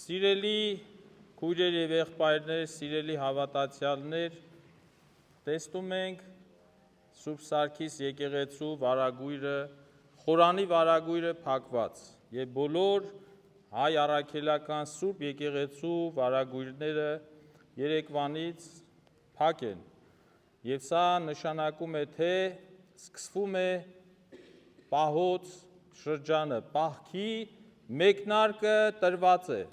Սիրելի քույրեր եւ եղբայրներ, սիրելի հավատացյալներ, տեսնում ենք Սուրբ Սարգիս եկեղեցու վարագույրը, խորանի վարագույրը փակված եւ բոլոր հայ առաքելական Սուրբ եկեղեցու վարագույրները երեկվանից փակ են եւ սա նշանակում է թե սկսվում է պահոց շրջանը, պահքի մեկնարկը տրված է։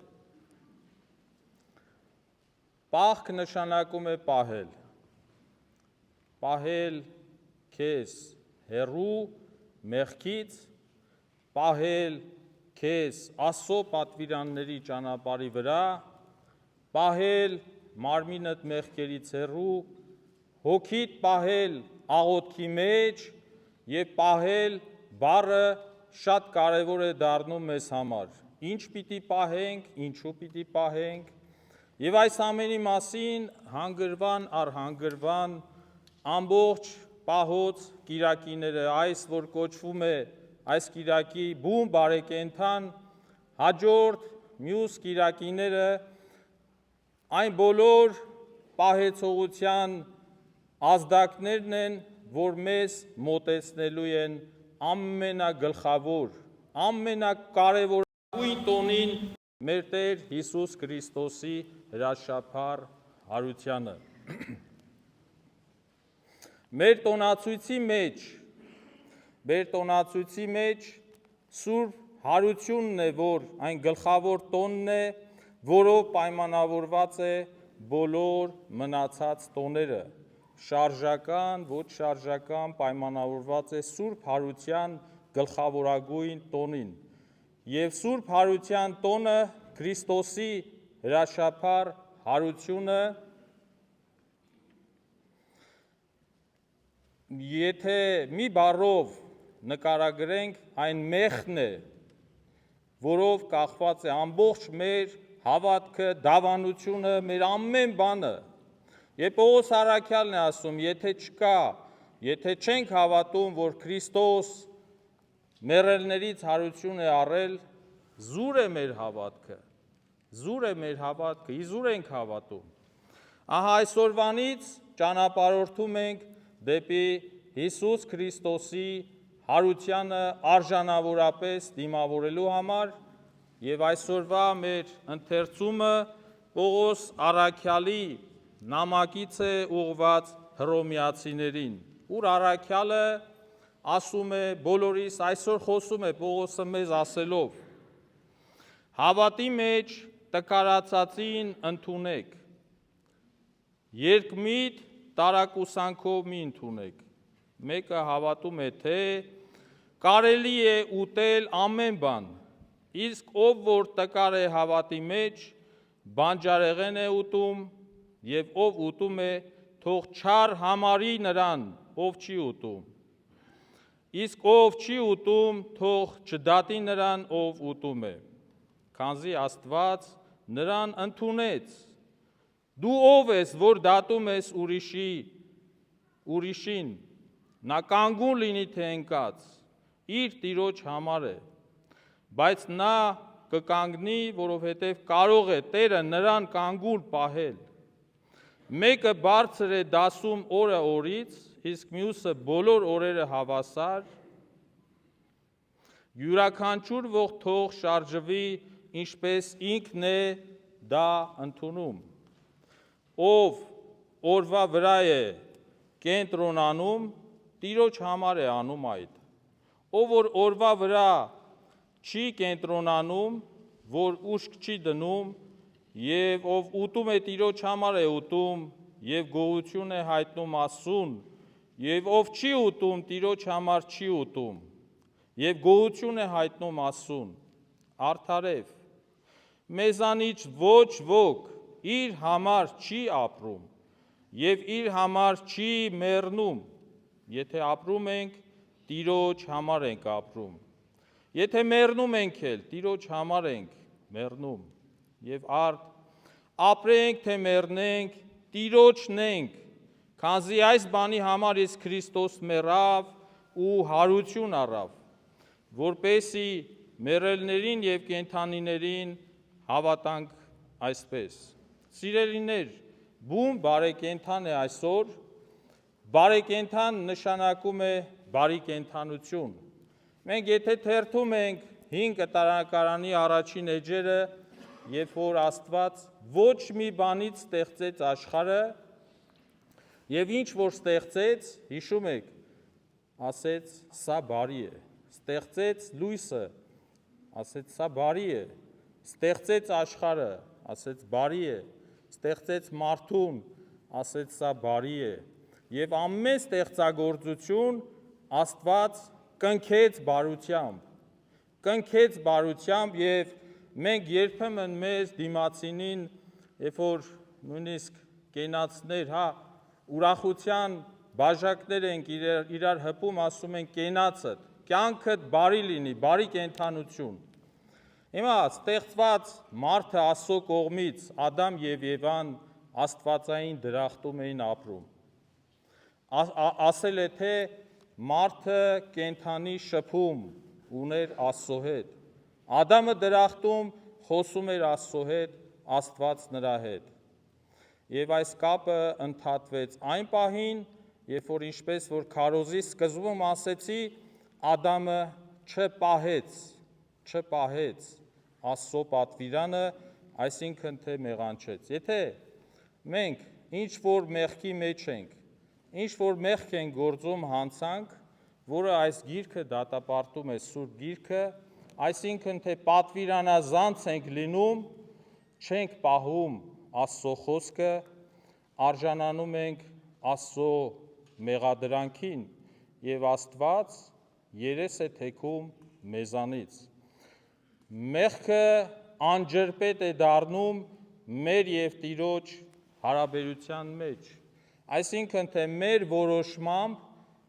Պահք նշանակում է պահել, պահել քեզ հեռու մեղքից, պահել քեզ Աստծո պատվիրանների ճանապարհի վրա, պահել մարմինդ մեղքերից հեռու, հոգիդ պահել աղոթքի մեջ եւ պահել բառը շատ կարևոր է դառնում մեզ համար։ Ինչ պիտի պահենք, ինչու պիտի պահենք, եւ այս ամենի մասին հանգրվան առ հանգրվան ամբողջ պահոց կիրակիները, այս որ կոչվում է այս կիրակի բուն բարեկենդան, հաջորդ մյուս կիրակիները այն բոլոր պահեցողության ազդակներն են, որ մեզ մոտեցնելու են ամենագլխավոր, ամենակարևորագույն տոնին մեր Տեր Հիսուս Քրիստոսի հրաշափառ հարությանը։ Մեր տոնացույցի մեջ Սուրբ հարությունն է, որ այն գլխավոր տոնն է, որով պայմանավորված է բոլոր մնացած տոները։ Շարժական, ոչ շարժական պայմանավորված է Սուրբ հարության գլխավորագույն տոնին։ Եվ Սուրբ հարության տոնը Քրիստոսի հրաշափառ հարությունը, եթե մի բառով նկարագրենք, այն մեղքն է, որով կախված է ամբողջ մեր հավատքը, դավանությունը, մեր ամեն բանը։ Եվ Պողոս առաքյալն է ասում, եթե չենք հավատում, որ Քրիստոս մեռելներից հարություն է առել, զուր է մեր հավատքը, իզուր ենք հավատում։ Ահա այսօրվանից ճանապարհորդում ենք դեպի Հիսուս Քրիստոսի հարությանը արժանավորապես դիմավորելու համար եւ այսօրվա մեր ընթերցումը Պողոս առաքյալի նամակից է ուղված հռոմեացիներին, ուր առաքյալը ասում է բոլորիս, այսօր խոսում է Պողոսը մեզ ասելով. հավատի մեջ տկարացածին ընդունեք, երկմիտ տարակուսանքով մի ընդունեք։ Մեկը հավատում է, թե կարելի է ուտել ամեն բան, իսկ ով որ տկար է հավատի մեջ, բանջարեղեն է ուտում, եւ ով ուտում է, թող չար համարի նրան, ով չի ուտում, իսկ ով չի ուտում, թող չդատի նրան, ով ուտում է, քանզի Աստված նրան ընդունեց։ Դու ով ես, որ դատում ես ուրիշին, նա կանգուն լինի թե ընկած, իր տիրոջ համար է, բայց նա կկանգնի, որովհետև կարող է Տերը նրան կանգուն պահել։ Մեկը բարձր է դասում օրը օրից, իսկ մյուսը բոլոր օրերը հավասար, յուրաքանչյուր ողջ թող շարժվի, ինչպես ինքն է դա ընդունում։ Ով օրվա վրա է կենտրոնանում, Տիրոջ համար է անում այդ։ Ով որ օրվա վրա չի կենտրոնանում, որ ուշք չի դնում, եւ ով ուտում է Տիրոջ համար է ուտում, եւ գոհություն է հայտնում Աստծուն, եւ ով չի ուտում, Տիրոջ համար չի ուտում, եւ գոհություն է հայտնում Աստծուն, արդարև։ Մեզանից ոչ ոք իր համար չի ապրում, եւ իր համար չի մեռնում, եթե ապրում ենք, Տիրոջ համար ենք ապրում, եթե մեռնում ենք էլ, Տիրոջ համար ենք մեռնում, եւ արդ ապրենք, թե մեռնենք, Տիրոջն ենք, քանզի այս բանի համար իսկ Քրիստոս մեռավ ու հարություն առավ, որպեսզի մեռելներին եւ կենդանիներին հավատանք այսպես։ Սիրելիներ, բուն բարեկենդան է այսօր, բարեկենդան նշանակում է բարի կենդանություն։ Մենք եթե թերթում ենք 5 կտակարանի առաջին էջերը, երբ որ Աստված ոչ մի բանից ստեղծեց աշխարհը, եւ ինչ որ ստեղծեց, հիշում եք, ասեց սա բարի է, ստեղծեց լույսը, ասեց սա բարի է, ստեղծեց աշխարհը, ասեց բարի է, ստեղծեց մարդուն, ասեց սա բարի է, եւ ամեն ստեղծագործություն Աստված կնքեց բարությամբ եւ մենք երբեմն մեզ դիմացինին, երբ որ նույնիսկ կենացներ, ուրախության բաժակներ ենք իրար հպում, ասում են կենացդ, կյանքդ բարի լինի, բարի կենդանություն։ Հիմա ստեղծված մարդը Աստծո կողմից Ադամ եւ Եվան աստվածային դրախտում էին ապրում։ Ասել է թե մարդը կենդանի շփում ուներ Աստծո հետ։ Ադամը դրախտում խոսում էր Աստծո հետ, Աստված նրա հետ։ Եվ այս կապը ընդհատվեց այն պահին, երբ որ ինչպես որ քարոզի սկզբում ասեցի, Ադամը չպահեց Աստծո պատվիրանը, այսինքն թե մեղանչեց։ Եթե մենք ինչ որ մեղքի մեջ ենք, ինչ որ մեղք ենք գործում հանցանք, որը այս գիրքը դատապարտում է Սուրբ Գիրքը, այսինքն թե պատվիրանազանց ենք լինում, չենք պահում Աստծո խոսքը, արժանանում ենք Աստծո մեղադրանքին եւ Աստված երես է թեքում մեզանից։ Մեղքը անջրպետ է դառնում մեր եւ Տիրոջ հարաբերության մեջ, այսինքն թե մեր որոշմամբ,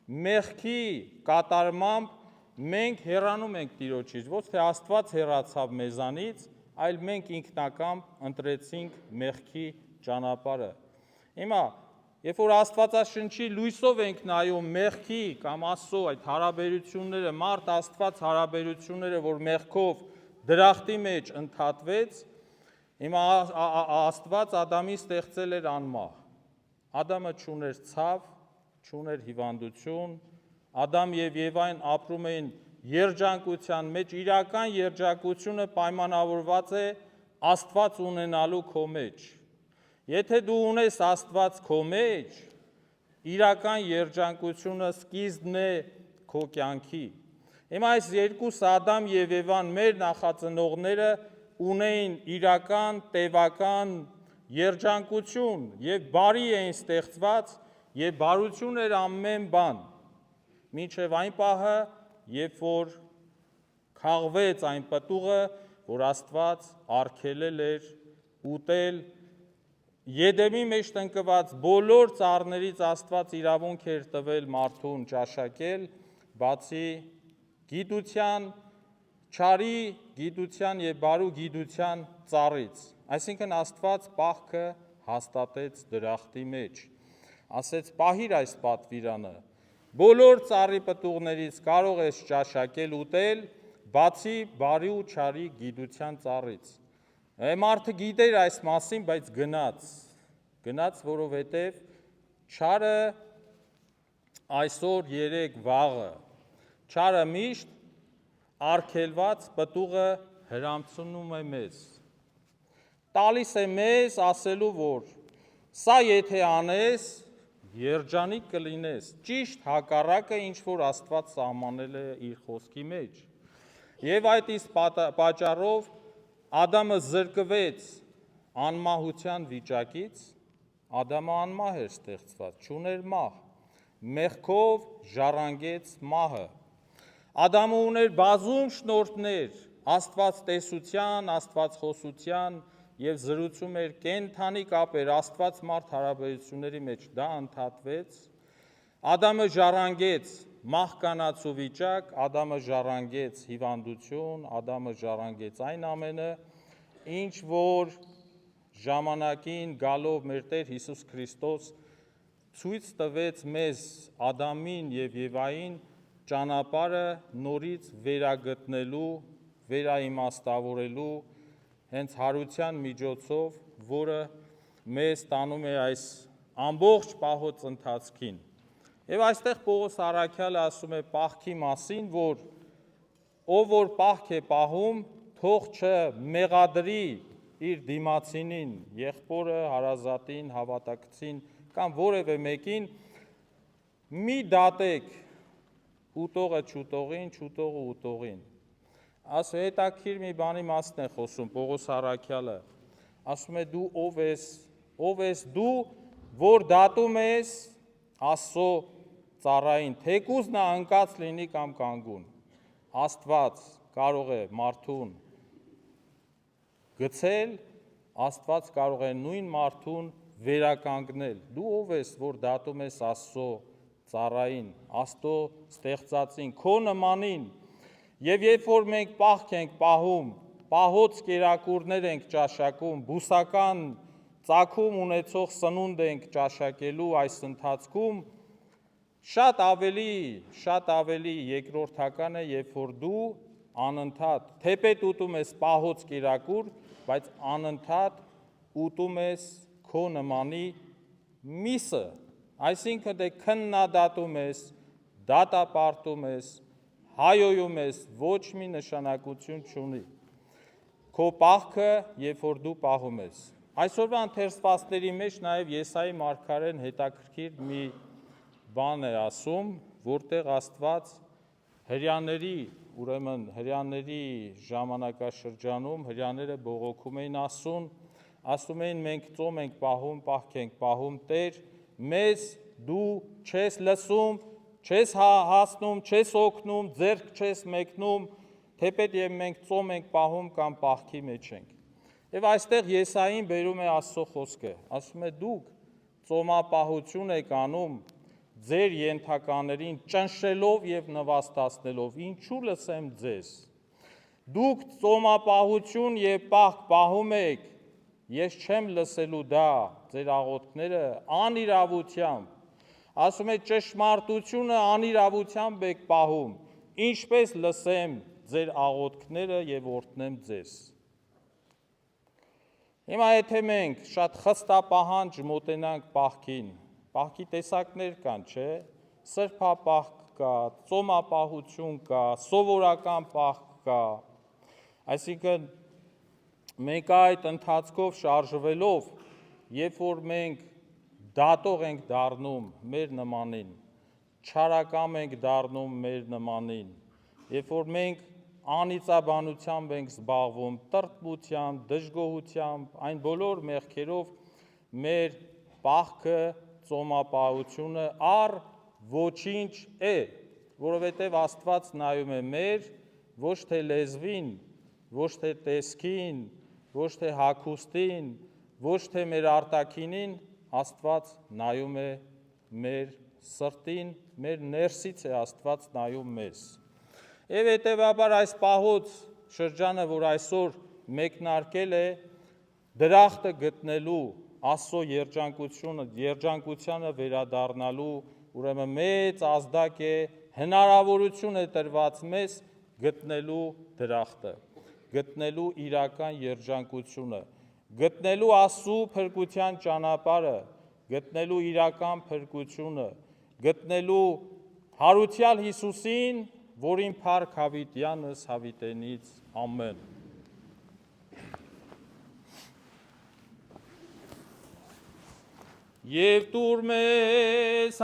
մեղքի կատարմամբ մենք հեռանում ենք Տիրոջից, ոչ թե Աստված հեռացավ մեզանից, այլ մենք ինքնակամ ընտրեցինք մեղքի ճանապարհը։ Հիմա, երբ որ Աստվածաշնչի լույսով ենք նայում մեղքի կամ Աստծո այդ հարաբերությունները, մարդ-Աստված հարաբերությունները, որ մեղքով դրախտի մեջ ընդհատվեց, հիմա Աստված Ադամին ստեղծել էր անմահ։ Ադամը չուներ ցավ, չուներ հիվանդություն, Ադամ եւ Եվան ապրում էին երջանկության մեջ, իրական երջանկությունը պայմանավորված է Աստված ունենալու քո մեջ։ Եթե դու ունես Աստված քո մեջ, իրական երջանկությունը սկիզբն է քո կյանքի։ Հիմա այս երկուս Ադամ եւ Եվան մեր նախածնողները ունեին իրական տևական երջանկություն եւ բարի էին ստեղծված եւ բարություն էր ամեն բան, մինչեւ այն պահը, երբ որ քաղվեց այն պտուղը, որ Աստված արգելել էր ուտել, Եդեմի մեջ տնկված բոլոր ծառներից Աստված իրավունք էր տվել մարդուն ճաշակել, բացի գիտության, չարի գիտության եւ բարու գիտության ծառից։ Այսինքն Աստված պահքը հաստատեց դրախտի մեջ։ Ասեց՝ պահիր այս պատվիրանը։ Բոլոր ծառի պտուղներից կարող ես ճաշակել, ուտել, բացի բարի ու չարի գիտության ծառից։ Մարդը գիտեր այս մասին, բայց գնաց, որովհետև չարը այսօր երեք վաղը, չարը միշտ արգելված պտուղը հրամցնում է մեզ, տալիս է մեզ ասելու, որ սա եթե անես, երջանիկ կլինես, ճիշտ հակառակը, ինչ որ Աստված սահմանել է իր խոսքի մեջ։ Եվ այդ իսկ պատճառով Ադամը զրկվեց անմահության վիճակից, Ադամը անմահ էր ստեղծված, չուներ մահ, մեղքով ժառանգեց մահը։ Ադամը ուներ բազում շնորհներ, աստվածտեսության, աստվածխոսության եւ զրուցում էր կենդանի կապեր Աստված-մարդ հարաբերությունների մեջ, դա ընդհատվեց։ Ադամը ժառանգեց մահկանացու վիճակ, Ադամը ժառանգեց հիվանդություն, Ադամը ժառանգեց այն ամենը, ինչ որ ժամանակին գալով մեր Տեր Հիսուս Քրիստոս ցույց տվեց մեզ Ադամին եւ Եվային ճանապարհը նորից վերագտնելու, վերաիմաստավորելու հենց հարության միջոցով, որը մեզ տանում է այս ամբողջ պահոց ընթացքին։ Եվ այստեղ Պողոս առաքյալը ասում է պահքի մասին, որ ով որ պահք է պահում, թող չմեղադրի իր դիմացինին, եղբորը, հարազատին, հավատակցին կամ որևէ մեկին, մի դատեք ուտողը չուտողին, չուտողը ուտողին։ Ասում է հետաքրքիր մի բանի մասին է խոսում Պողոս առաքյալը, ասում է դու ով ես դու, որ դատում ես Աստծո ծառային, թեկուզ նա ընկած լինի կամ կանգուն, Աստված կարող է մարդուն գցել, Աստված կարող է նույն մարդուն վերականգնել, դու ով ես, որ դատում ես Աստծո ծառային, Աստծո ստեղծածին, քո նմանին, եւ երբ որ մենք պահք ենք պահում, պահոց կերակուրներ ենք ճաշակում, բուսական ծագում ունեցող սնունդ ենք ճաշակելու այս ընթացքում, շատ ավելի երկրորդական է, երբ որ դու անընդհատ, թեպետ ուտում ես պահոց կերակուր, բայց անընդհատ ուտում ես քո նմանի միսը, այսինքն դե քննադատում ես, դատապարտում ես, հայոյում ես, ոչ մի նշանակություն չունի։ Քո պահքը, երբ որ դու պահում ես։ Այսօրվա ընթերցվածների մեջ նաև Եսայի մարգարեն հետաքրքիր մի բան է ասում, որտեղ Աստված հրյաների, ուրեմն հրյաների ժամանակաշրջանում հրյաները բողոքում էին ասում էին մենք ծոմ ենք պահում, պահք ենք պահում, Տեր, մեզ դու չես լսում, չես հասնում, չես օգնում, ձեռք չես մեկնում, թեպետ եւ մենք ծոմ ենք պահում կամ պահքի մեջ ենք։ Եվ այստեղ Եսային բերում է Աստծո խոսքը, ասում է դուք ծոմապահություն եք անում ձեր ենթականերին ճնշելով եւ նվաստացնելով, ինչու լսեմ ձեզ։ Դուք ծոմապահություն եւ պահք պահում եք, ես չեմ լսելու դա, ձեր աղոթքները անիրավությամբ, ասում է ճշմարտությունը անիրավությամբ եք պահում, ինչպես լսեմ ձեր աղոթքները եւ օրհնեմ ձեզ։ Հիմա եթե մենք շատ խստապահանջ մոտենանք պահքին, պահքի տեսակներ կան, չէ, սրբապահք կա, ծոմապահություն կա, սովորական պահք կա, այսինքն մենք այդ ընթացքով շարժվելով, երբ որ մենք դատող ենք դառնում մեր նմանին, չարակամ ենք դառնում մեր նմանին, երբ որ մենք անիծաբանությամբ ենք զբաղվում, տրտմությամբ, դժգոհությամբ, այն բոլոր մեղքերով մեր պահքը, ծոմապահությունը առ ոչինչ է, որովհետև Աստված նայում է մեր ոչ թե լեզվին, ոչ թե տեսքին, ոչ թե հագուստին, ոչ թե մեր արտաքինին, Աստված նայում է մեր սրտին, մեր ներսից է Աստված նայում մեզ։ Եվ հետևաբար այս պահոց շրջանը, որ այսօր մեկնարկել է, դրախտը գտնելու, Աստծո երջանկությանը վերադառնալու, ուրեմն մեծ ազդակ է, հնարավորություն է տրված մեզ գտնելու դրախտը, գտնելու իրական երջանկությունը, գտնելու Աստծո փրկության ճանապարհը, գտնելու իրական փրկությունը, գտնելու հարության Հիսուսին, որին փառք հավիտյանս հավիտենից, ամեն։ Եվ տուր մեզ